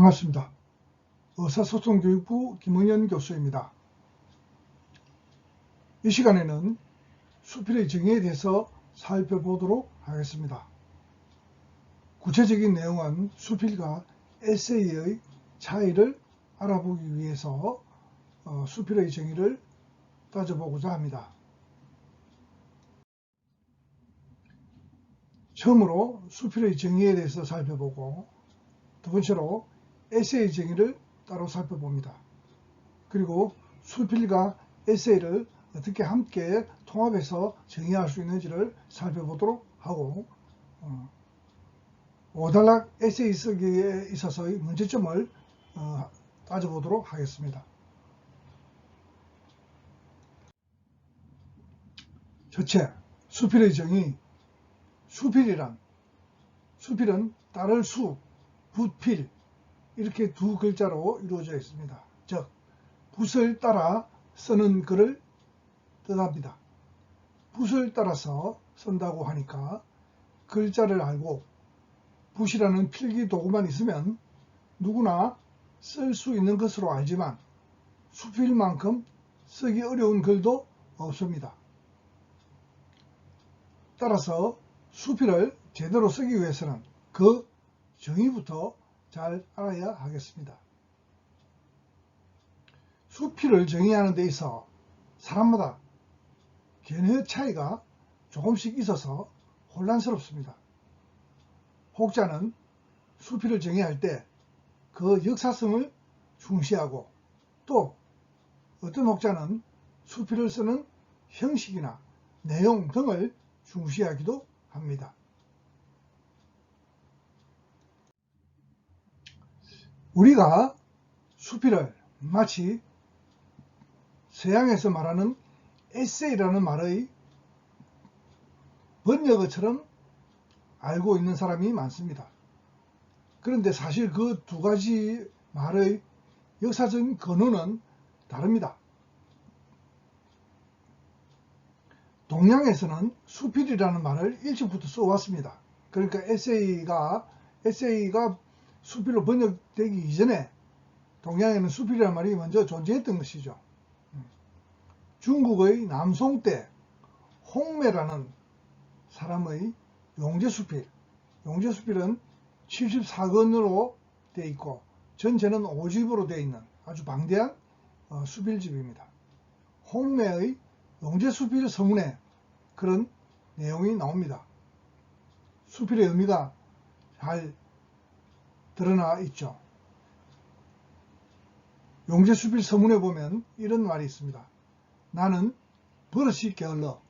반갑습니다. 의사소통교육부 김은현 교수입니다. 이 시간에는 수필의 정의에 대해서 살펴보도록 하겠습니다. 구체적인 내용은 수필과 에세이의 차이를 알아보기 위해서 수필의 정의를 따져보고자 합니다. 처음으로 수필의 정의에 대해서 살펴보고, 두 번째로 에세이 정의를 따로 살펴봅니다. 그리고 수필과 에세이를 어떻게 함께 통합해서 정의할 수 있는지를 살펴보도록 하고, 오단락 에세이 쓰기에 있어서의 문제점을 따져보도록 하겠습니다. 첫째, 수필의 정의. 수필은 따를 수, 붓필 이렇게 두 글자로 이루어져 있습니다. 즉, 붓을 따라 쓰는 글을 뜻합니다. 붓을 따라서 쓴다고 하니까 글자를 알고 붓이라는 필기 도구만 있으면 누구나 쓸 수 있는 것으로 알지만 수필만큼 쓰기 어려운 글도 없습니다. 따라서 수필을 제대로 쓰기 위해서는 그 정의부터 잘 알아야 하겠습니다. 수필을 정의하는 데 있어 사람마다 견해 차이가 조금씩 있어서 혼란스럽습니다. 혹자는 수필을 정의할 때 그 역사성을 중시하고, 또 어떤 혹자는 수필을 쓰는 형식이나 내용 등을 중시하기도 합니다. 우리가 수필을 마치 서양에서 말하는 에세이라는 말의 번역어처럼 알고 있는 사람이 많습니다. 그런데 사실 그 두 가지 말의 역사적인 근원은 다릅니다. 동양에서는 수필이라는 말을 일찍부터 써왔습니다. 그러니까 에세이가 수필로 번역되기 이전에 동양에는 수필이라는 말이 먼저 존재했던 것이죠. 중국의 남송 때 홍매라는 사람의 용제수필은 74권으로 되어 있고 전체는 5집으로 되어 있는 아주 방대한 수필집입니다. 홍매의 용제수필 서문에 그런 내용이 나옵니다. 수필의 의미가 잘 드러나 있죠. 용제수필 서문에 보면 이런 말이 있습니다. 나는 버릇이 게을러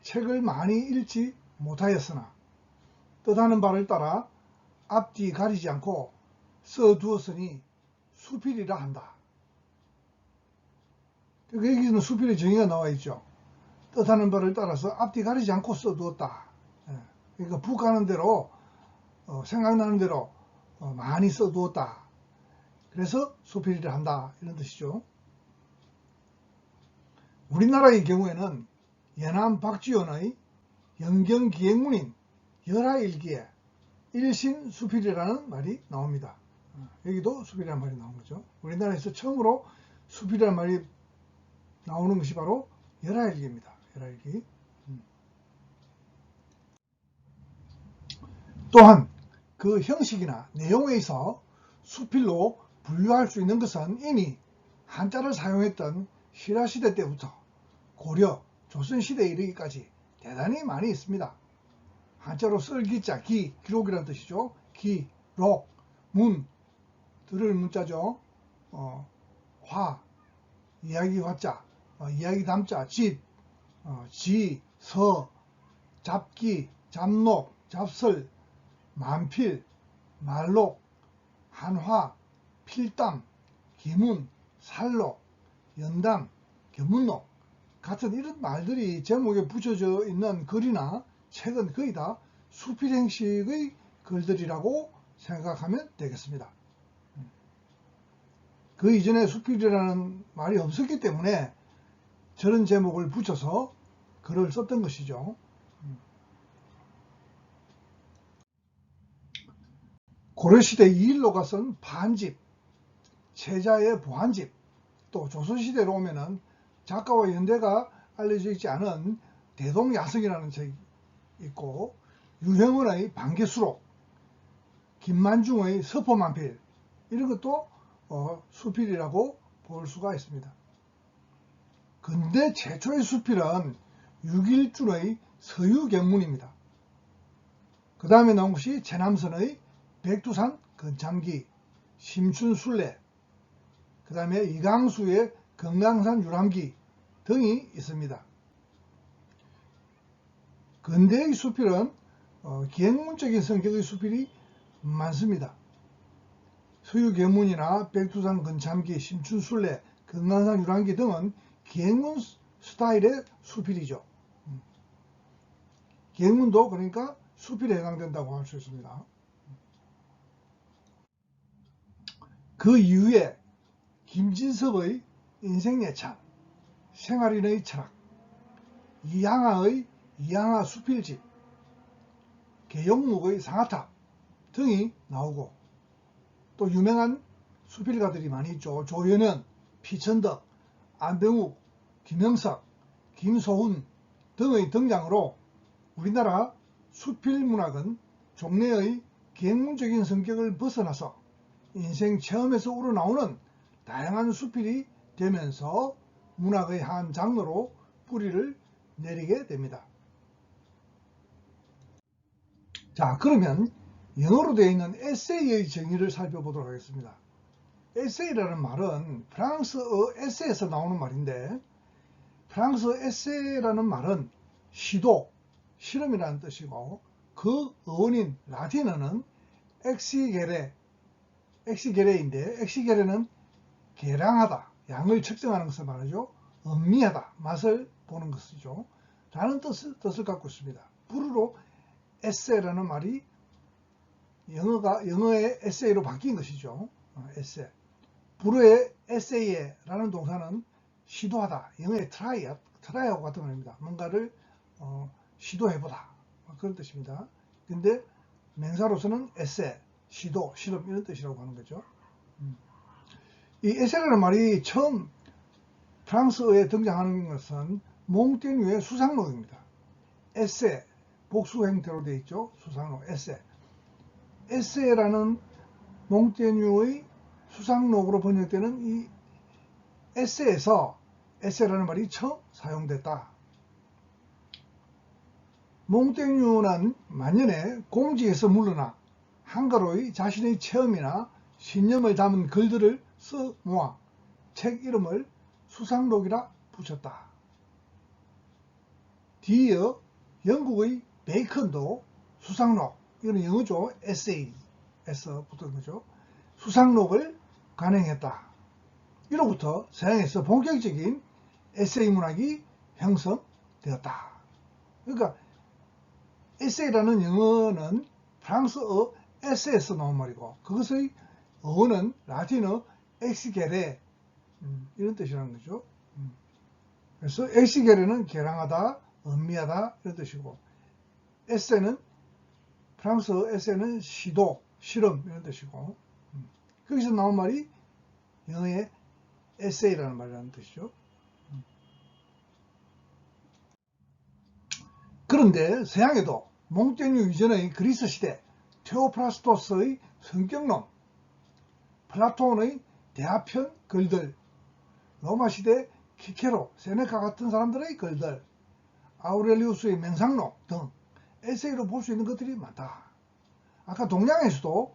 책을 많이 읽지 못하였으나 뜻하는 바를 따라 앞뒤 가리지 않고 써두었으니 수필이라 한다. 여기는 수필의 정의가 나와 있죠. 뜻하는 바를 따라서 앞뒤 가리지 않고 써두었다. 그러니까 북하는 대로 생각나는 대로 많이 써두었다. 그래서 수필이라 한다, 이런 뜻이죠. 우리나라의 경우에는 예남 박지원의 연경기행문인 열하일기에 일신수필이라는 말이 나옵니다. 여기도 수필이라는 말이 나온 거죠. 우리나라에서 처음으로 수필이라는 말이 나오는 것이 바로 열하일기입니다. 열하일기. 또한 그 형식이나 내용에 있어 수필로 분류할 수 있는 것은 이미 한자를 사용했던 신라시대 때부터 고려, 조선시대에 이르기까지 대단히 많이 있습니다. 한자로 쓸 기자, 기록이라는 뜻이죠. 기록, 문, 들을 문자죠. 화, 이야기 화자, 이야기 담자, 집, 지, 서, 잡기, 잡록, 잡설, 만필, 말록, 한화, 필담, 기문, 살록, 연담, 견문록 같은 이런 말들이 제목에 붙여져 있는 글이나 책은 거의 다 수필 형식의 글들이라고 생각하면 되겠습니다. 그 이전에 수필이라는 말이 없었기 때문에 저런 제목을 붙여서 글을 썼던 것이죠. 고려시대 이일로가 쓴 반집, 세자의 보한집, 또 조선시대로 오면은 작가와 연대가 알려져 있지 않은 대동야성이라는 책이 있고, 유형은의 반개수록, 김만중의 서포만필, 이런 것도 수필이라고 볼 수가 있습니다. 근데 최초의 수필은 육일준의 서유경문입니다. 그 다음에 나온 것이 최남선의 백두산 건참기, 심춘술래, 그 다음에 이강수의 금강산 유람기 등이 있습니다. 근대의 수필은 기행문적인 성격의 수필이 많습니다. 서유경문이나 백두산 건참기, 심춘술래, 금강산 유람기 등은 기행문 스타일의 수필이죠. 기행문도 그러니까 수필에 해당된다고 할 수 있습니다. 그 이후에 김진섭의 인생예찬, 생활인의 철학, 이항아의 이항아 수필집, 계영묵의 상아탑 등이 나오고, 또 유명한 수필가들이 많이 있죠. 조연현, 피천덕, 안병욱, 김영석, 김소훈 등의 등장으로 우리나라 수필문학은 종래의 기행문적인 성격을 벗어나서 인생 체험에서 우러나오는 다양한 수필이 되면서 문학의 한 장르로 뿌리를 내리게 됩니다. 자, 그러면 영어로 되어 있는 에세이의 정의를 살펴보도록 하겠습니다. 에세이라는 말은 프랑스어 에세에서 나오는 말인데, 프랑스어 에세라는 말은 시도, 실험이라는 뜻이고, 그 어원인 라틴어는 엑시게레인데, 엑시게레는 계량하다, 양을 측정하는 것을 말하죠. 음미하다, 맛을 보는 것이죠. 라는 뜻을 갖고 있습니다. 불어로 에세라는 말이 영어의 에세이로 바뀐 것이죠. 에세. 불어의 에세이라는 동사는 시도하다, 영어의 트라이하고 같은 말입니다. 뭔가를 시도해보다, 그런 뜻입니다. 근데 맹사로서는 에세, 시도, 실험 이런 뜻이라고 하는 거죠. 이 에세라는 말이 처음 프랑스어에 등장하는 것은 몽테뉴의 수상록입니다. 에세, 복수 형태로 되어 있죠. 수상록, 에세. 에세라는 몽테뉴의 수상록으로 번역되는 이 에세에서 에세라는 말이 처음 사용됐다. 몽테뉴는 만년에 공직에서 물러나 한가로이 자신의 체험이나 신념을 담은 글들을 써 모아 책 이름을 수상록이라 붙였다. 뒤이어 영국의 베이컨도 수상록, 이건 영어죠. 에세이에서 붙은 거죠. 수상록을 간행했다. 이로부터 서양에서 본격적인 에세이 문학이 형성되었다. 그러니까 에세이라는 영어는 프랑스어 에세에서 나온 말이고, 그것의 어원은 라틴어 엑시게레, 이런 뜻이라는 거죠. 그래서 엑시게레는 계량하다, 음미하다 이런 뜻이고, 에세는 프랑스어 에세는 시도, 실험 이런 뜻이고, 거기서 나온 말이 영어의 에세이라는 말이라는 뜻이죠. 그런데 서양에도 몽테뉴 이전의 그리스 시대 테오프라스토스의 성격론, 플라톤의 대화편 글들, 로마 시대 키케로, 세네카 같은 사람들의 글들, 아우렐리우스의 맹상록 등 에세이로 볼 수 있는 것들이 많다. 아까 동양에서도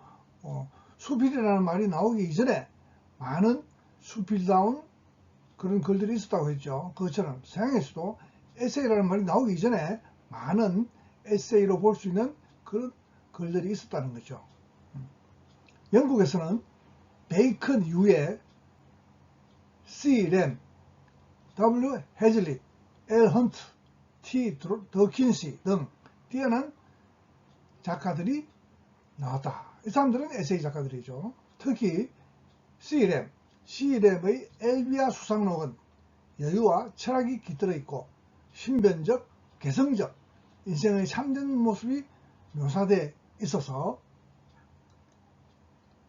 수필이라는 말이 나오기 이전에 많은 수필다운 그런 글들이 있었다고 했죠. 그것처럼 서양에서도 에세이라는 말이 나오기 이전에 많은 에세이로 볼 수 있는 그런 글들이 있었다는 거죠. 영국에서는 베이컨 이후에 C. 램, W. 해즐릿, L. 헌트, T. 더킨시 등 뛰어난 작가들이 나왔다. 이 사람들은 에세이 작가들이죠. 특히 C. 램의 엘비아 수상록은 여유와 철학이 깃들어 있고 신변적, 개성적, 인생의 참된 모습이 묘사되어 있어서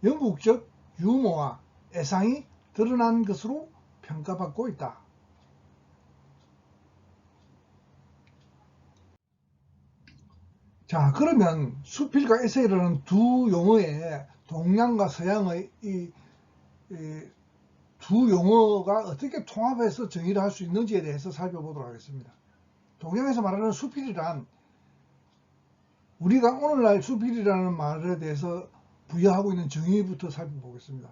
영국적 유머와 애상이 드러난 것으로 평가받고 있다. 자, 그러면 수필과 에세이라는 두 용어의 동양과 서양의 이 두 용어가 어떻게 통합해서 정의를 할 수 있는지에 대해서 살펴보도록 하겠습니다. 동양에서 말하는 수필이란 우리가 오늘날 수필이라는 말에 대해서 부여하고 있는 정의부터 살펴보겠습니다.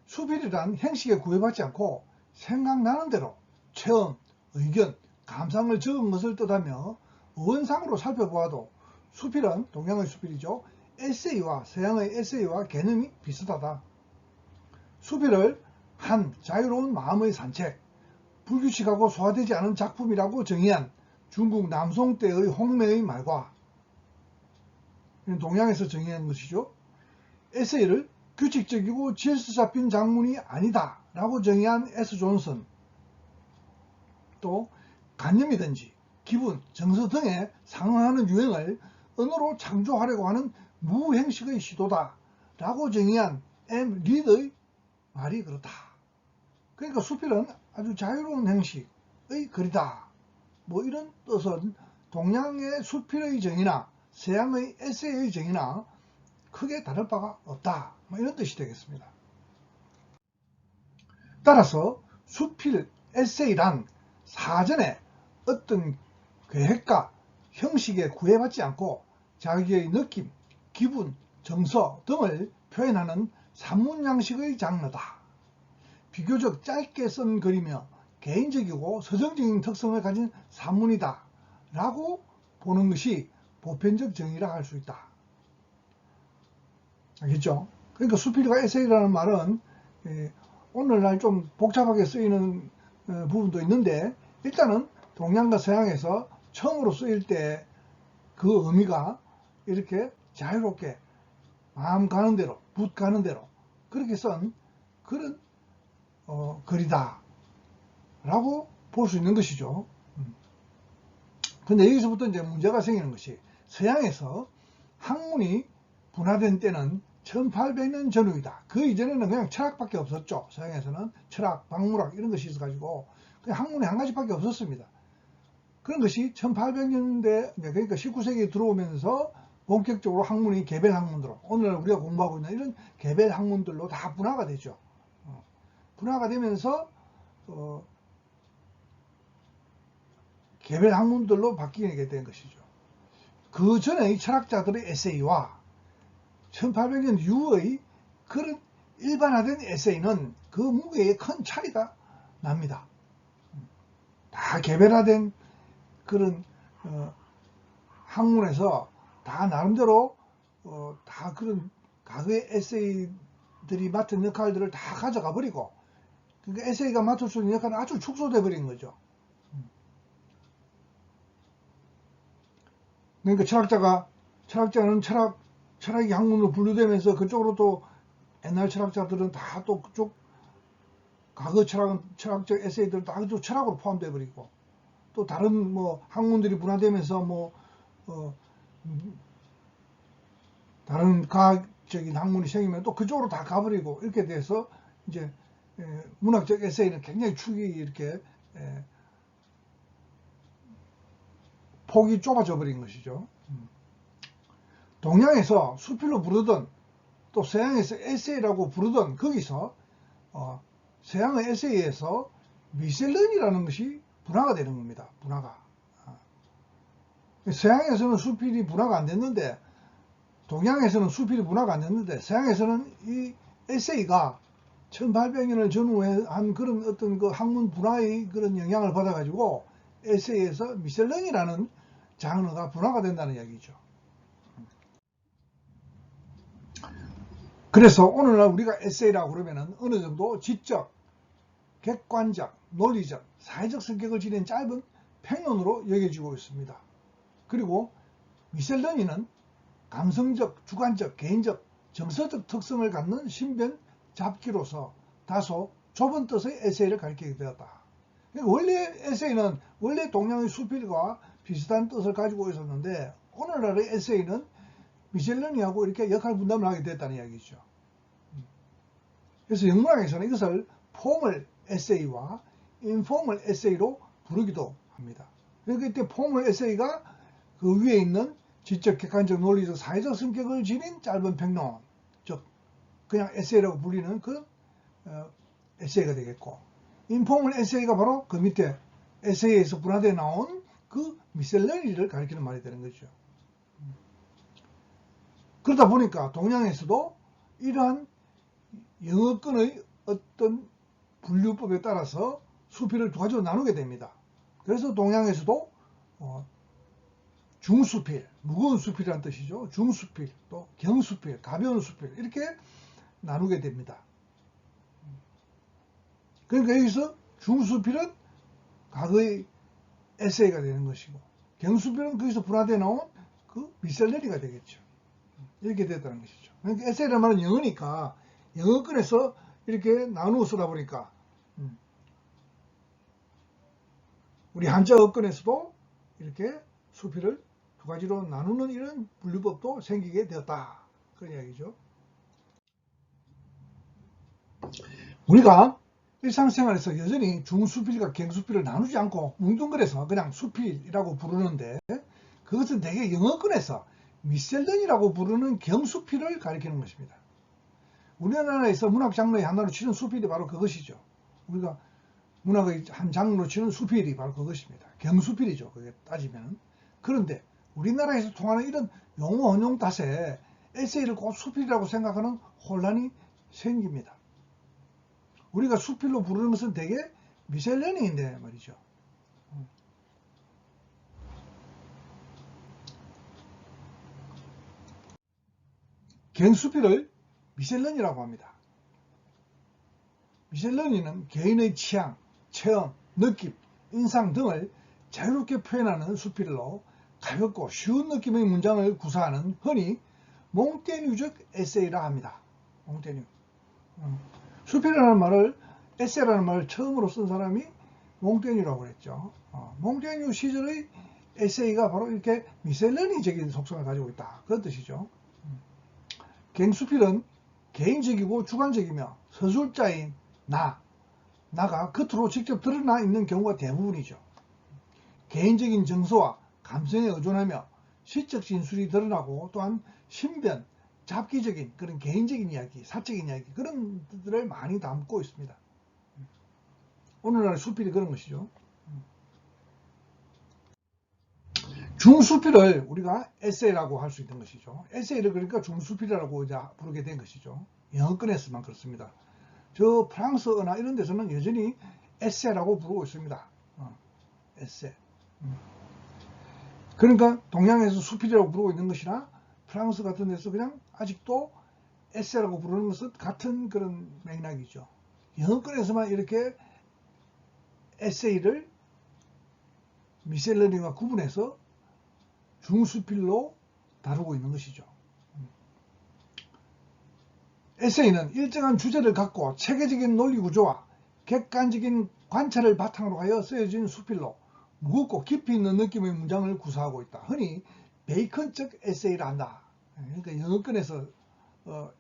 수필이란 형식에 구애받지 않고 생각나는 대로 체험, 의견, 감상을 적은 것을 뜻하며 어원상으로 살펴보아도 수필은 동양의 수필이죠. 에세이와 서양의 에세이와 개념이 비슷하다. 수필을 한 자유로운 마음의 산책, 불규칙하고 소화되지 않은 작품이라고 정의한 중국 남송 때의 홍매의 말과 동양에서 정의한 것이죠. 에세이를 규칙적이고 질서 잡힌 작문이 아니다 라고 정의한 S. 존슨, 또 관념이든지 기분, 정서 등에 상응하는 유행을 언어로 창조하려고 하는 무형식의 시도다 라고 정의한 M. 리드의 말이 그렇다. 그러니까 수필은 아주 자유로운 형식의 글이다. 뭐 이런 뜻은 동양의 수필의 정의나 서양의 에세이의 정의나 크게 다를 바가 없다. 뭐 이런 뜻이 되겠습니다. 따라서 수필, 에세이란 사전에 어떤 계획과 형식에 구애받지 않고 자기의 느낌, 기분, 정서 등을 표현하는 산문 양식의 장르다. 비교적 짧게 쓴 글이며 개인적이고 서정적인 특성을 가진 산문이다 라고 보는 것이 보편적 정의라 할 수 있다. 알겠죠? 그러니까 수필과 에세이라는 말은 오늘날 좀 복잡하게 쓰이는 부분도 있는데, 일단은 동양과 서양에서 처음으로 쓰일 때 그 의미가 이렇게 자유롭게 마음 가는 대로, 붓 가는 대로 그렇게 쓴 그런 글이다 라고 볼 수 있는 것이죠. 근데 여기서부터 이제 문제가 생기는 것이, 서양에서 학문이 분화된 때는 1800년 전후이다. 그 이전에는 그냥 철학밖에 없었죠. 서양에서는 철학, 박물학 이런 것이 있어가지고 그냥 학문이 한 가지밖에 없었습니다. 그런 것이 1800년대, 그러니까 19세기에 들어오면서 본격적으로 학문이 개별 학문으로, 오늘 우리가 공부하고 있는 이런 개별 학문들로 다 분화가 되죠. 분화가 되면서 개별 학문들로 바뀌게 된 것이죠. 그 전의 철학자들의 에세이와 1800년 이후의 그런 일반화된 에세이는 그 무게에 큰 차이가 납니다. 다 개별화된 그런 학문에서 다 나름대로 다 그런 과거의 에세이들이 맡은 역할들을 다 가져가 버리고, 그러니까 에세이가 맡을 수 있는 역할은 아주 축소돼 버린 거죠. 그러니까 철학자는 철학이 학문으로 분류되면서 그쪽으로 또 옛날 철학자들은 다 또 그쪽 과거 철학적 에세이들 다 그쪽 철학으로 포함돼 버리고, 또 다른 뭐 학문들이 분화되면서 다른 과학적인 학문이 생기면 또 그쪽으로 다 가버리고, 이렇게 돼서 이제 문학적 에세이는 굉장히 축이 이렇게 폭이 좁아져 버린 것이죠. 동양에서 수필로 부르던, 또 서양에서 에세이라고 부르던 거기서 서양의 에세이에서 미셀런이라는 것이 분화가 되는 겁니다. 분화가. 서양에서는 수필이 분화가 안 됐는데, 동양에서는 수필이 분화가 안 됐는데, 서양에서는 이 에세이가 1800년을 전후에 한 그런 어떤 그 학문 분화의 그런 영향을 받아가지고 에세이에서 미셀런이라는 장르가 분화가 된다는 이야기죠. 그래서 오늘날 우리가 에세이라고 그러면은 어느 정도 지적, 객관적, 논리적, 사회적 성격을 지닌 짧은 평론으로 여겨지고 있습니다. 그리고 미셀런이는 감성적, 주관적, 개인적, 정서적 특성을 갖는 신변 잡기로서 다소 좁은 뜻의 에세이를 가리키게 되었다. 그러니까 원래 에세이는 원래 동양의 수필과 비슷한 뜻을 가지고 있었는데, 오늘날의 에세이는 미셀런이하고 이렇게 역할 분담을 하게 됐다는 이야기죠. 그래서 영문학에서는 이것을 포멀 에세이와 인포멀 에세이로 부르기도 합니다. 그러니까 이때 포멀 에세이가 그 위에 있는 지적, 객관적, 논리적, 사회적 성격을 지닌 짧은 평론, 즉 그냥 에세이라고 불리는 그 에세이가 되겠고, 인포멀 에세이가 바로 그 밑에 에세이에서 분화되어 나온 그 미셀러니를 가리키는 말이 되는 거죠. 그러다 보니까 동양에서도 이러한 영어권의 어떤 분류법에 따라서 수필을 두 가지로 나누게 됩니다. 그래서 동양에서도 중수필, 무거운 수필이라는 뜻이죠. 중수필, 또 경수필, 가벼운 수필 이렇게 나누게 됩니다. 그러니까 여기서 중수필은 과거의 에세이가 되는 것이고, 경수필은 거기서 분화되어 나온 그 미셀러니가 되겠죠. 이렇게 됐다는 것이죠. 그러니까 에세이라는 말은 영어니까 영어권에서 이렇게 나누어 쓰다 보니까 우리 한자 어권에서도 이렇게 수필을 두 가지로 나누는 이런 분류법도 생기게 되었다. 그런 이야기죠. 우리가 일상생활에서 여전히 중수필과 경수필을 나누지 않고 뭉뚱그려서 그냥 수필이라고 부르는데, 그것은 대개 영어권에서 미셀런이라고 부르는 경수필을 가리키는 것입니다. 우리나라에서 문학 장르의 하나로 치는 수필이 바로 그것이죠. 우리가 문학의 한 장르로 치는 수필이 바로 그것입니다. 경수필이죠. 그게 따지면. 그런데 우리나라에서 통하는 이런 용어 혼용 탓에 에세이를 꼭 수필이라고 생각하는 혼란이 생깁니다. 우리가 수필로 부르는 것은 대개 미셀러니인데 말이죠. 경수필을 미셀러니라고 합니다. 미셀러니는 개인의 취향, 체험, 느낌, 인상 등을 자유롭게 표현하는 수필로 가볍고 쉬운 느낌의 문장을 구사하는 흔히 몽테뉴적 에세이라 합니다. 몽테뉴. 수필이라는 말을, 에세이라는 말을 처음으로 쓴 사람이 몽테뉴라고 그랬죠. 몽테뉴 시절의 에세이가 바로 이렇게 미셀러니적인 속성을 가지고 있다. 그런 뜻이죠. 경수필은 개인적이고 주관적이며 서술자인 나가 겉으로 직접 드러나 있는 경우가 대부분이죠. 개인적인 정서와 감성에 의존하며 시적 진술이 드러나고, 또한 신변, 잡기적인 그런 개인적인 이야기, 사적인 이야기, 그런 것들을 많이 담고 있습니다. 오늘날 수필이 그런 것이죠. 중수필을 우리가 에세이라고 할 수 있는 것이죠. 에세이를 그러니까 중수필이라고 이제 부르게 된 것이죠. 영어권에서만 그렇습니다. 저 프랑스어나 이런 데서는 여전히 에세이라고 부르고 있습니다. 에세. 그러니까 동양에서 수필이라고 부르고 있는 것이나 프랑스 같은 데서 그냥 아직도 에세이라고 부르는 것은 같은 그런 맥락이죠. 영어권에서만 이렇게 에세이를 미셀러니와 구분해서 중수필로 다루고 있는 것이죠. 에세이는 일정한 주제를 갖고 체계적인 논리 구조와 객관적인 관찰을 바탕으로 하여 쓰여진 수필로 무겁고 깊이 있는 느낌의 문장을 구사하고 있다. 흔히 베이컨적 에세이라 한다. 그러니까 영어권에서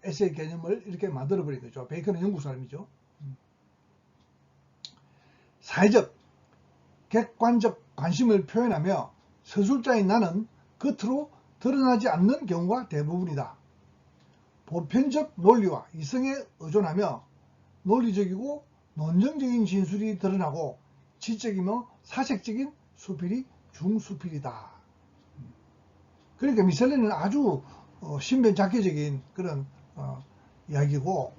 에세이 개념을 이렇게 만들어버린 거죠. 베이컨은 영국 사람이죠. 사회적, 객관적 관심을 표현하며 서술자인 나는 겉으로 드러나지 않는 경우가 대부분이다. 보편적 논리와 이성에 의존하며 논리적이고 논정적인 진술이 드러나고 지적이며 사색적인 수필이 중수필이다. 그러니까 미셀러니는 아주 신변잡기적인 그런 이야기고,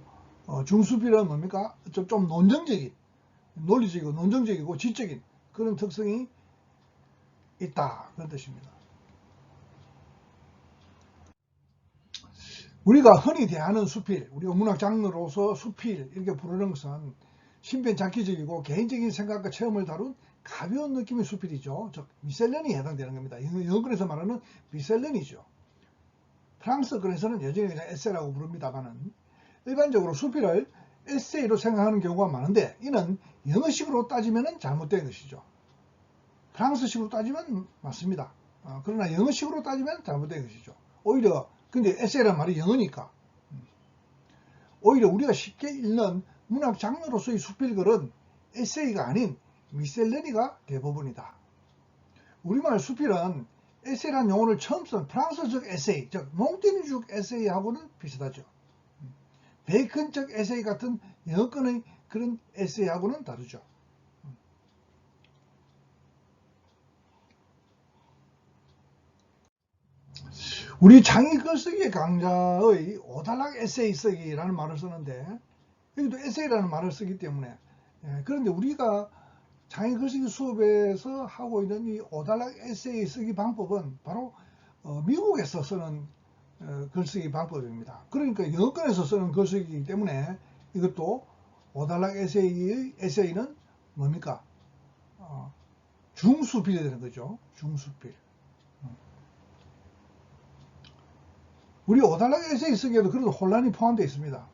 중수필은 뭡니까? 좀 논정적인, 논리적이고 논정적이고 지적인 그런 특성이 있다. 그런 뜻입니다. 우리가 흔히 대하는 수필, 우리가 문학 장르로서 수필 이렇게 부르는 것은 신변잡기적이고 개인적인 생각과 체험을 다룬 가벼운 느낌의 수필이죠. 즉 미셀러니에 해당되는 겁니다. 영어권에서 말하는 미셀러니죠. 프랑스어권에서는 여전히 그냥 에세이라고 부릅니다만은, 일반적으로 수필을 에세이로 생각하는 경우가 많은데 이는 영어식으로 따지면 잘못된 것이죠. 프랑스식으로 따지면 맞습니다. 그러나 영어식으로 따지면 잘못된 것이죠. 오히려 근데 에세이란 말이 영어니까 오히려 우리가 쉽게 읽는 문학 장르로서의 수필글은 에세이가 아닌 미셀레니가 대부분이다. 우리말 수필은 에세이라는 용어를 처음 쓴 프랑스적 에세이, 즉 몽테뉴식 에세이하고는 비슷하죠. 베이컨적 에세이 같은 영어권의 그런 에세이하고는 다르죠. 우리 창의 글쓰기 강좌의 오달락 에세이 쓰기라는 말을 쓰는데 여기도 에세이라는 말을 쓰기 때문에 그런데 우리가 창의 글쓰기 수업에서 하고 있는 이 오달락 에세이 쓰기 방법은 바로 미국에서 쓰는 글쓰기 방법입니다. 그러니까 영어권에서 쓰는 글쓰기이기 때문에 이것도 오달락 에세이의 에세이는 뭡니까? 중수필이 되는 거죠. 중수필. 우리 오달락 에세이 쓰기에도 그래도 혼란이 포함되어 있습니다.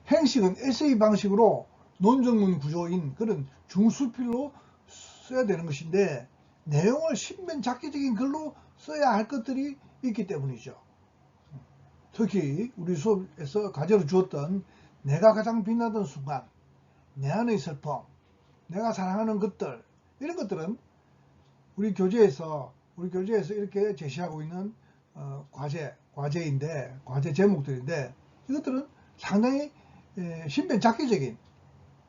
행식은 에세이 방식으로 논정문 구조인 그런 중수필로 써야 되는 것인데 내용을 신변잡기적인 글로 써야 할 것들이 있기 때문이죠. 특히 우리 수업에서 과제로 주었던 내가 가장 빛나던 순간, 내 안의 슬픔, 내가 사랑하는 것들, 이런 것들은 우리 교재에서 이렇게 제시하고 있는 과제 제목들인데 이것들은 상당히 신변잡기적인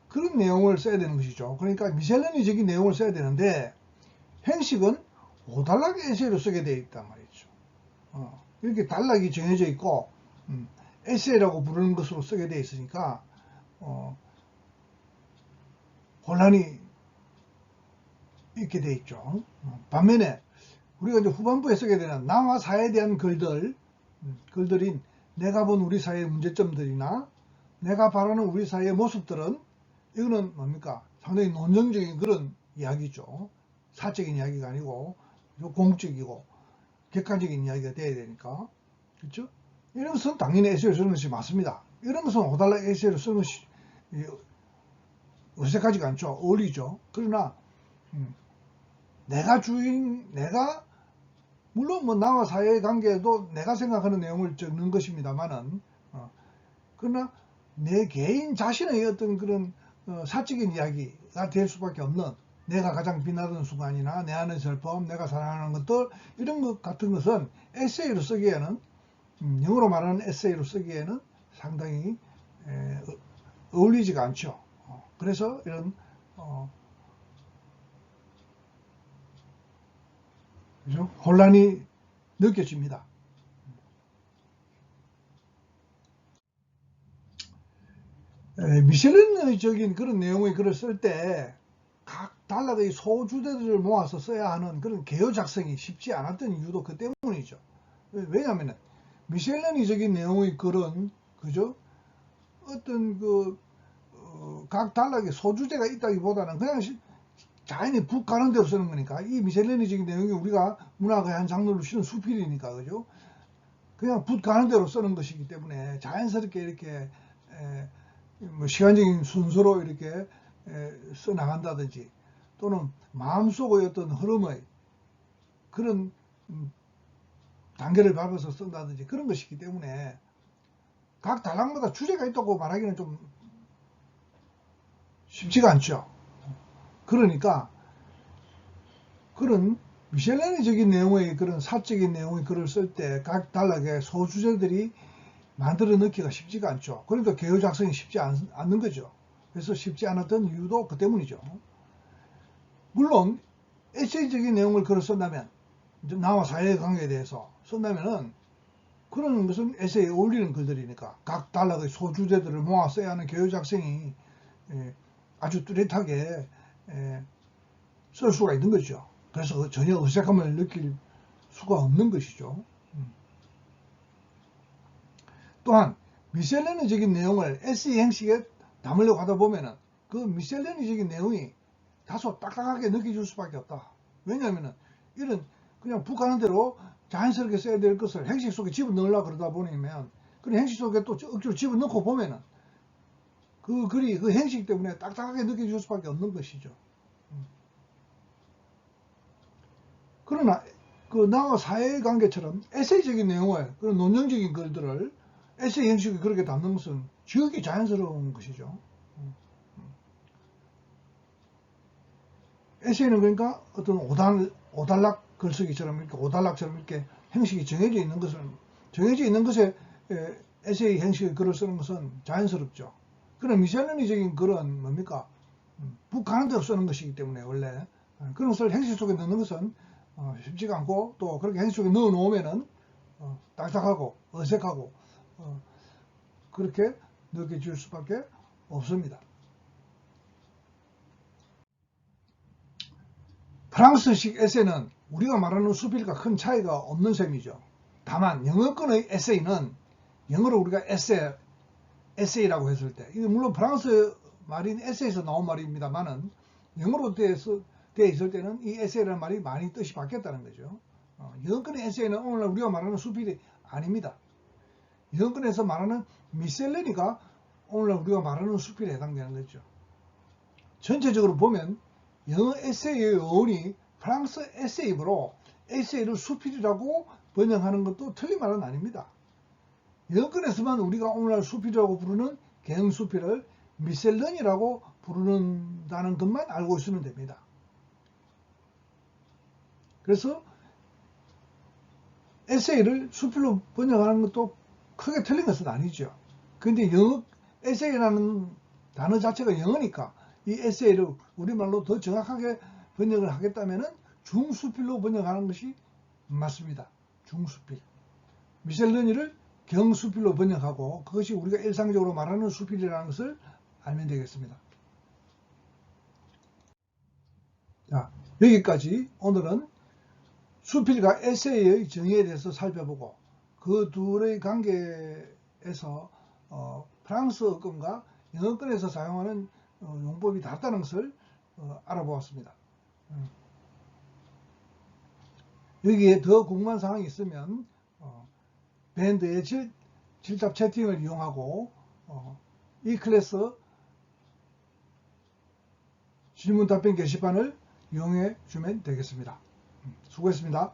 그런 내용을 써야 되는 것이죠. 그러니까 미셀레니적인 내용을 써야 되는데 행식은 오달락 에세이로 쓰게 되어 있단 말이죠. 이렇게 단락이 정해져 있고 에세이라고 부르는 것으로 쓰게 되어 있으니까 혼란이 있게 되어 있죠. 반면에 우리가 이제 후반부에 쓰게 되는 나와 사회에 대한 글들인 내가 본 우리 사회의 문제점들이나 내가 바라는 우리 사회의 모습들은 이거는 뭡니까? 상당히 논정적인 그런 이야기죠. 사적인 이야기가 아니고 공적이고 객관적인 이야기가 돼야 되니까. 그렇죠? 이런 것은 당연히 에세이로 쓰는 것이 맞습니다. 이런 것은 오달락 에세이로 쓰는 것이 어색하지가 않죠. 어울리죠. 그러나 내가 물론 뭐 나와 사회의 관계에도 내가 생각하는 내용을 적는 것입니다만은 그러나 내 개인 자신의 어떤 그런 사적인 이야기가 될 수밖에 없는 내가 가장 빛나던 순간이나 내 안의 슬픔, 내가 사랑하는 것들 이런 것 같은 것은 에세이로 쓰기에는 영어로 말하는 에세이로 쓰기에는 상당히 어울리지가 않죠. 그래서 이런 혼란이 느껴집니다. 미셸린적인 그런 내용의 글을 쓸 때 각 단락의 소주제들을 모아서 써야 하는 그런 개요 작성이 쉽지 않았던 이유도 그 때문이죠. 왜냐하면 미셸린적인 내용의 글은 그죠? 어떤 각 단락에 소주제가 있다기보다는 그냥 자연히 북 가는 대로 쓰는 거니까 이 미셀레니적인 내용이 우리가 문학의 한 장르로 실은 수필이니까 그죠? 그냥 붓 가는 대로 쓰는 것이기 때문에 자연스럽게 이렇게 뭐 시간적인 순서로 이렇게 써 나간다든지 또는 마음속의 어떤 흐름의 그런 단계를 밟아서 쓴다든지 그런 것이기 때문에 각 단락마다 주제가 있다고 말하기는 좀 쉽지가 않죠. 그러니까 그런 미셸레니적인 내용의 그런 사적인 내용의 글을 쓸 때 각 단락의 소주제들이 만들어 넣기가 쉽지가 않죠. 그러니까 개요 작성이 쉽지 않는 거죠. 그래서 쉽지 않았던 이유도 그 때문이죠. 물론 에세이적인 내용을 글을 쓴다면 나와 사회의 관계에 대해서 쓴다면은 그런 무슨 에세이에 어울리는 글들이니까 각 단락의 소주제들을 모아 써야 하는 개요 작성이 아주 뚜렷하게 쓸 수가 있는 거죠. 그래서 전혀 어색함을 느낄 수가 없는 것이죠. 또한 미셀레니적인 내용을 에세이 형식에 담으려고 하다 보면은 그 미셀레니적인 내용이 다소 딱딱하게 느껴질 수밖에 없다. 왜냐하면은 이런 그냥 북하는 대로 자연스럽게 써야 될 것을 행식 속에 집어넣으려고 그러다 보면 그 행식 속에 또 억지로 집어넣고 보면은 그 글이 그 행식 때문에 딱딱하게 느껴질 수밖에 없는 것이죠. 그러나 그 나와 사회관계처럼 에세이적인 내용을 그런 논정적인 글들을 에세이 형식이 그렇게 담는 것은 지극히 자연스러운 것이죠. 에세이는 그러니까 어떤 오단락 글쓰기처럼 이렇게 오단락처럼 이렇게 형식이 정해져 있는 것에 에세이 형식의 글을 쓰는 것은 자연스럽죠. 그런 미셀러니적인 글은 뭡니까? 북하는 대로 쓰는 것이기 때문에 원래 그런 것을 형식 속에 넣는 것은 쉽지가 않고, 또 그렇게 형식 속에 넣어 놓으면은 딱딱하고 어색하고 그렇게 느껴질 수밖에 없습니다. 프랑스식 에세이는 우리가 말하는 수필과 큰 차이가 없는 셈이죠. 다만 영어권의 에세이는, 영어로 우리가 에세이라고 했을 때, 이게 물론 프랑스 말인 에세이에서 나온 말입니다만은 영어로 되어 있을 때는 이 에세이라는 말이 많이 뜻이 바뀌었다는 거죠. 영어권의 에세이는 오늘날 우리가 말하는 수필이 아닙니다. 영어권에서 말하는 미셀레니가 오늘날 우리가 말하는 수필에 해당되는 거죠. 전체적으로 보면 영어 에세이의 어원이 프랑스 에세이므로 에세이를 수필이라고 번역하는 것도 틀린 말은 아닙니다. 영어권에서만 우리가 오늘날 수필이라고 부르는 개응수필을 미셀런이라고 부르는다는 것만 알고 있으면 됩니다. 그래서 에세이를 수필로 번역하는 것도 크게 틀린 것은 아니죠. 근데 영어 에세이라는 단어 자체가 영어니까 이 에세이를 우리말로 더 정확하게 번역을 하겠다면 중수필로 번역하는 것이 맞습니다. 중수필. 미셀러니를 경수필로 번역하고, 그것이 우리가 일상적으로 말하는 수필이라는 것을 알면 되겠습니다. 자, 여기까지 오늘은 수필과 에세이의 정의에 대해서 살펴보고, 그 둘의 관계에서 프랑스어권과 영어권에서 사용하는 용법이 다르다는 것을 알아보았습니다. 여기에 더 궁금한 사항이 있으면 밴드의 질답 채팅을 이용하고 이 클래스 질문 답변 게시판을 이용해 주면 되겠습니다. 수고했습니다.